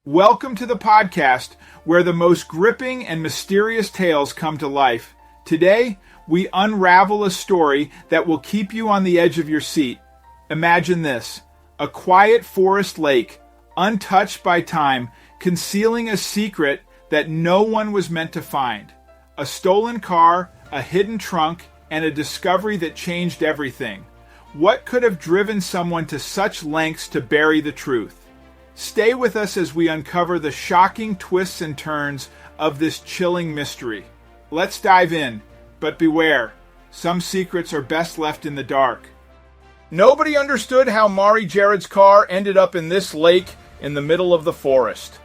Welcome to the podcast where the most gripping and mysterious tales come to life. Today, we unravel a story that will keep you on the edge of your seat. Imagine this: a quiet forest lake, untouched by time, concealing a secret that no one was meant to find. A stolen car, a hidden trunk, and a discovery that changed everything. What could have driven someone to such lengths to bury the truth? Stay with us as we uncover the shocking twists and turns of this chilling mystery. Let's dive in, but beware, some secrets are best left in the dark. Nobody understood how Maragert's car ended up in this lake in the middle of the forest.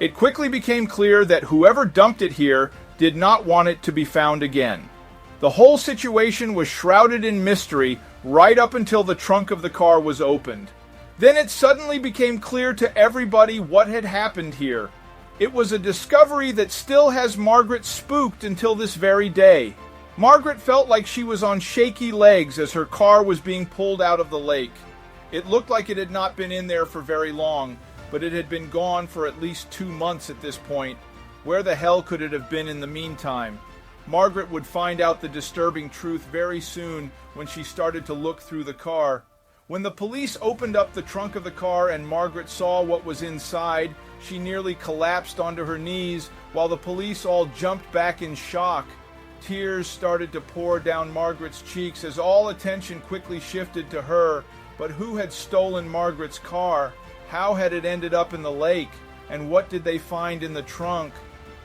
It quickly became clear that whoever dumped it here did not want it to be found again. The whole situation was shrouded in mystery right up until the trunk of the car was opened. Then it suddenly became clear to everybody what had happened here. It was a discovery that still has Maragert spooked until this very day. Maragert felt like she was on shaky legs as her car was being pulled out of the lake. It looked like it had not been in there for very long, but it had been gone for at least 2 months at this point. Where the hell could it have been in the meantime? Maragert would find out the disturbing truth very soon when she started to look through the car. When the police opened up the trunk of the car and Maragert saw what was inside, she nearly collapsed onto her knees while the police all jumped back in shock. Tears started to pour down Maragert's cheeks as all attention quickly shifted to her. But who had stolen Maragert's car? How had it ended up in the lake? And what did they find in the trunk?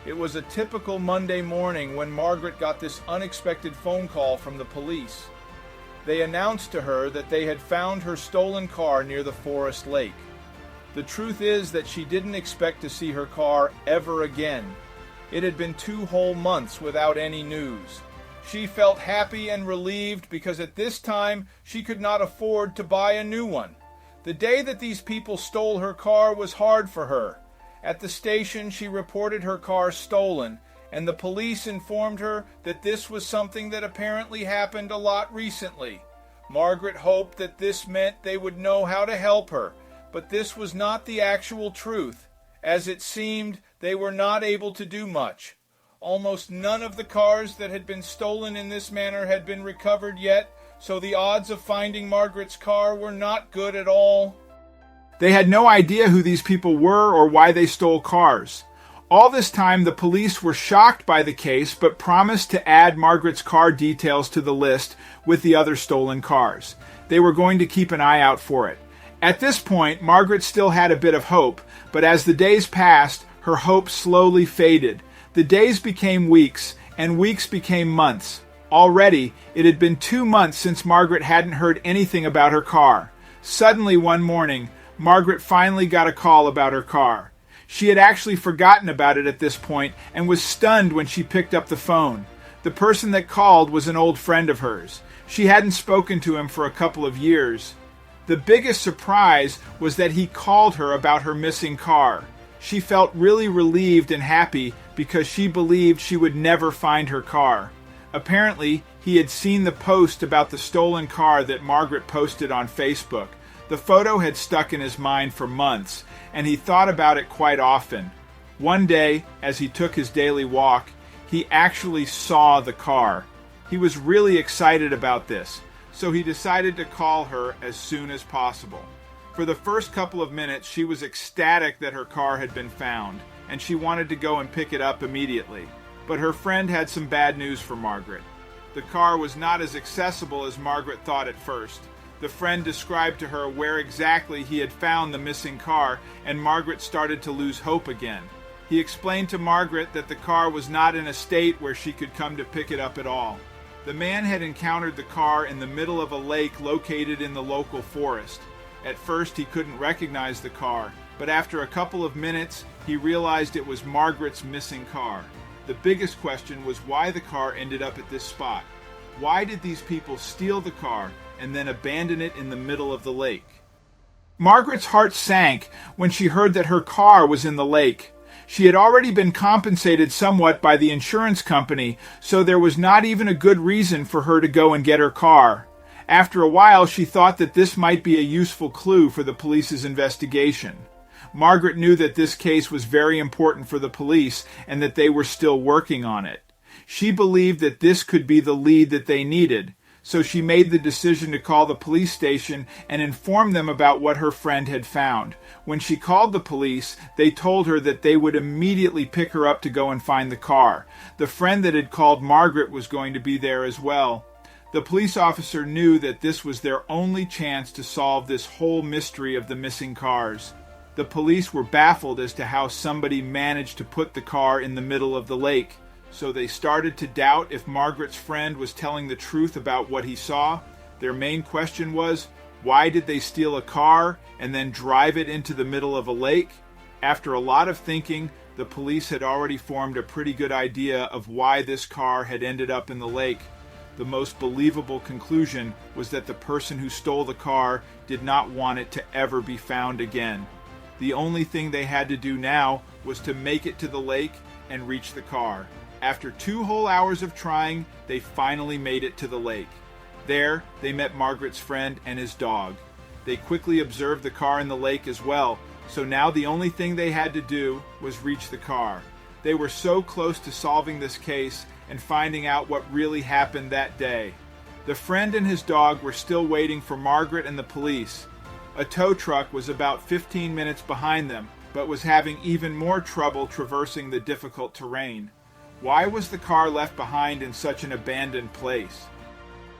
It was a typical Monday morning when Maragert got this unexpected phone call from the police. They announced to her that they had found her stolen car near the forest lake. The truth is that she didn't expect to see her car ever again. It had been 2 whole months without any news. She felt happy and relieved because at this time she could not afford to buy a new one. The day that these people stole her car was hard for her. At the station, she reported her car stolen, and the police informed her that this was something that apparently happened a lot recently. Maragert hoped that this meant they would know how to help her, but this was not the actual truth. As it seemed, they were not able to do much. Almost none of the cars that had been stolen in this manner had been recovered yet, so the odds of finding Maragert's car were not good at all. They had no idea who these people were or why they stole cars. All this time, the police were shocked by the case, but promised to add Maragert's car details to the list with the other stolen cars. They were going to keep an eye out for it. At this point, Maragert still had a bit of hope, but as the days passed, her hope slowly faded. The days became weeks, and weeks became months. Already, it had been 2 months since Maragert hadn't heard anything about her car. Suddenly, one morning, Maragert finally got a call about her car. She had actually forgotten about it at this point and was stunned when she picked up the phone. The person that called was an old friend of hers. She hadn't spoken to him for a couple of years. The biggest surprise was that he called her about her missing car. She felt really relieved and happy because she believed she would never find her car. Apparently, he had seen the post about the stolen car that Maragert posted on Facebook. The photo had stuck in his mind for months, and he thought about it quite often. One day, as he took his daily walk, he actually saw the car. He was really excited about this, so he decided to call her as soon as possible. For the first couple of minutes, she was ecstatic that her car had been found, and she wanted to go and pick it up immediately. But her friend had some bad news for Maragert. The car was not as accessible as Maragert thought at first. The friend described to her where exactly he had found the missing car, and Maragert started to lose hope again. He explained to Maragert that the car was not in a state where she could come to pick it up at all. The man had encountered the car in the middle of a lake located in the local forest. At first he couldn't recognize the car, but after a couple of minutes he realized it was Maragert's missing car. The biggest question was why the car ended up at this spot. Why did these people steal the car and then abandon it in the middle of the lake? Margaret's heart sank when she heard that her car was in the lake. She had already been compensated somewhat by the insurance company, so there was not even a good reason for her to go and get her car. After a while, she thought that this might be a useful clue for the police's investigation. Maragert knew that this case was very important for the police and that they were still working on it. She believed that this could be the lead that they needed, so she made the decision to call the police station and inform them about what her friend had found. When she called the police, they told her that they would immediately pick her up to go and find the car. The friend that had called Maragert was going to be there as well. The police officer knew that this was their only chance to solve this whole mystery of the missing cars. The police were baffled as to how somebody managed to put the car in the middle of the lake. So they started to doubt if Margaret's friend was telling the truth about what he saw. Their main question was, why did they steal a car and then drive it into the middle of a lake? After a lot of thinking, the police had already formed a pretty good idea of why this car had ended up in the lake. The most believable conclusion was that the person who stole the car did not want it to ever be found again. The only thing they had to do now was to make it to the lake and reach the car. After 2 whole hours of trying, they finally made it to the lake. There, they met Margaret's friend and his dog. They quickly observed the car in the lake as well, so now the only thing they had to do was reach the car. They were so close to solving this case and finding out what really happened that day. The friend and his dog were still waiting for Maragert and the police. A tow truck was about 15 minutes behind them, but was having even more trouble traversing the difficult terrain. Why was the car left behind in such an abandoned place?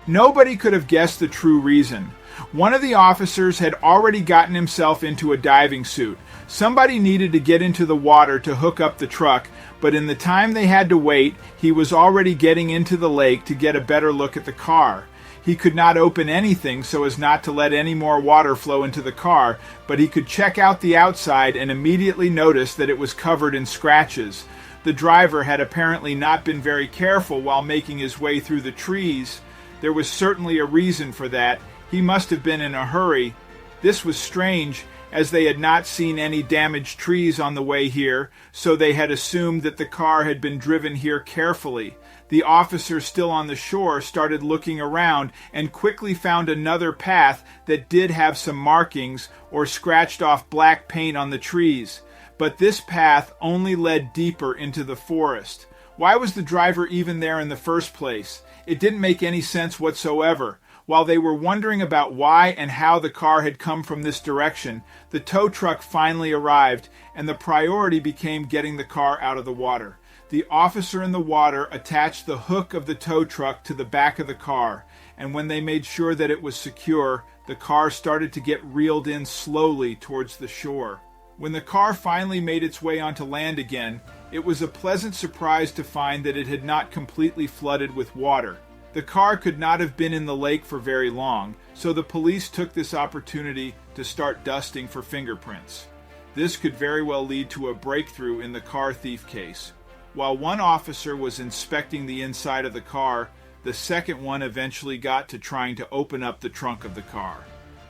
Nobody could have guessed the true reason. One of the officers had already gotten himself into a diving suit. Somebody needed to get into the water to hook up the truck, but in the time they had to wait, he was already getting into the lake to get a better look at the car. He could not open anything so as not to let any more water flow into the car, but he could check out the outside and immediately notice that it was covered in scratches. The driver had apparently not been very careful while making his way through the trees. There was certainly a reason for that. He must have been in a hurry. This was strange, as they had not seen any damaged trees on the way here, so they had assumed that the car had been driven here carefully. The officer still on the shore started looking around and quickly found another path that did have some markings or scratched off black paint on the trees. But this path only led deeper into the forest. Why was the driver even there in the first place? It didn't make any sense whatsoever. While they were wondering about why and how the car had come from this direction, the tow truck finally arrived, and the priority became getting the car out of the water. The officer in the water attached the hook of the tow truck to the back of the car, and when they made sure that it was secure, the car started to get reeled in slowly towards the shore. When the car finally made its way onto land again, it was a pleasant surprise to find that it had not completely flooded with water. The car could not have been in the lake for very long, so the police took this opportunity to start dusting for fingerprints. This could very well lead to a breakthrough in the car thief case. While one officer was inspecting the inside of the car, the second one eventually got to trying to open up the trunk of the car.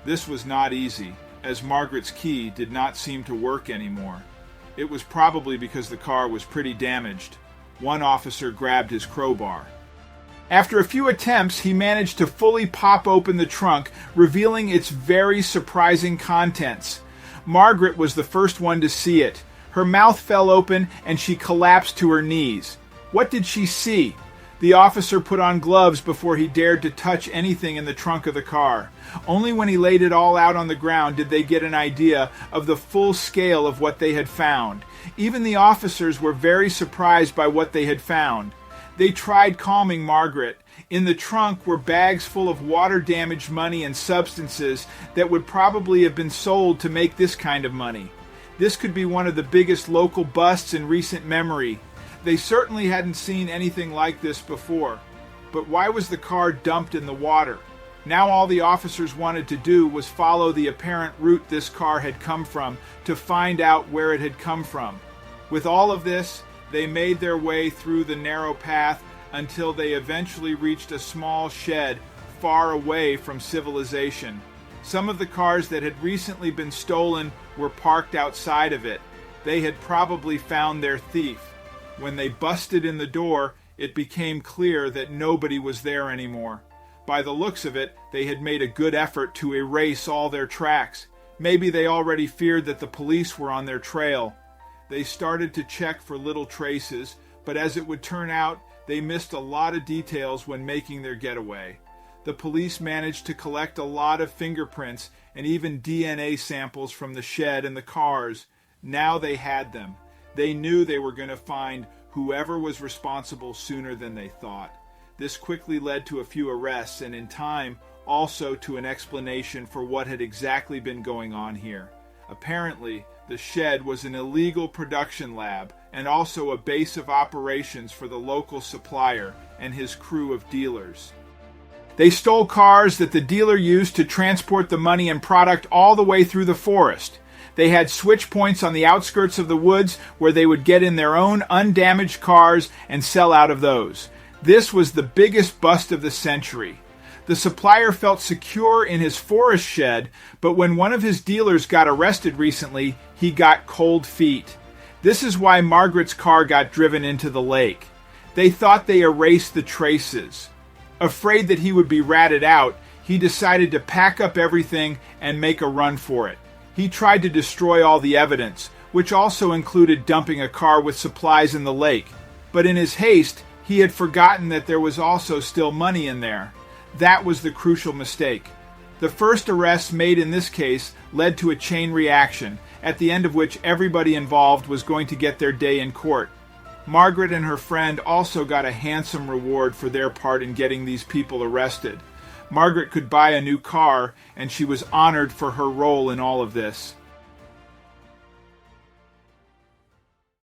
This was not easy, as Margaret's key did not seem to work anymore. It was probably because the car was pretty damaged. One officer grabbed his crowbar. After a few attempts, he managed to fully pop open the trunk, revealing its very surprising contents. Maragert was the first one to see it. Her mouth fell open and she collapsed to her knees. What did she see? The officer put on gloves before he dared to touch anything in the trunk of the car. Only when he laid it all out on the ground did they get an idea of the full scale of what they had found. Even the officers were very surprised by what they had found. They tried calming Maragert. In the trunk were bags full of water-damaged money and substances that would probably have been sold to make this kind of money. This could be one of the biggest local busts in recent memory. They certainly hadn't seen anything like this before. But why was the car dumped in the water? Now all the officers wanted to do was follow the apparent route this car had come from to find out where it had come from. With all of this, they made their way through the narrow path until they eventually reached a small shed far away from civilization. Some of the cars that had recently been stolen were parked outside of it. They had probably found their thief. When they busted in the door, it became clear that nobody was there anymore. By the looks of it, they had made a good effort to erase all their tracks. Maybe they already feared that the police were on their trail. They started to check for little traces, but as it would turn out, they missed a lot of details when making their getaway. The police managed to collect a lot of fingerprints and even DNA samples from the shed and the cars. Now they had them. They knew they were going to find whoever was responsible sooner than they thought. This quickly led to a few arrests and in time also to an explanation for what had exactly been going on here. Apparently, the shed was an illegal production lab and also a base of operations for the local supplier and his crew of dealers. They stole cars that the dealer used to transport the money and product all the way through the forest. They had switch points on the outskirts of the woods where they would get in their own undamaged cars and sell out of those. This was the biggest bust of the century. The supplier felt secure in his forest shed, but when one of his dealers got arrested recently, he got cold feet. This is why Margaret's car got driven into the lake. They thought they erased the traces. Afraid that he would be ratted out, he decided to pack up everything and make a run for it. He tried to destroy all the evidence, which also included dumping a car with supplies in the lake. But in his haste, he had forgotten that there was also still money in there. That was the crucial mistake. The first arrest made in this case led to a chain reaction, at the end of which everybody involved was going to get their day in court. Margaret and her friend also got a handsome reward for their part in getting these people arrested. Margaret could buy a new car, and she was honored for her role in all of this.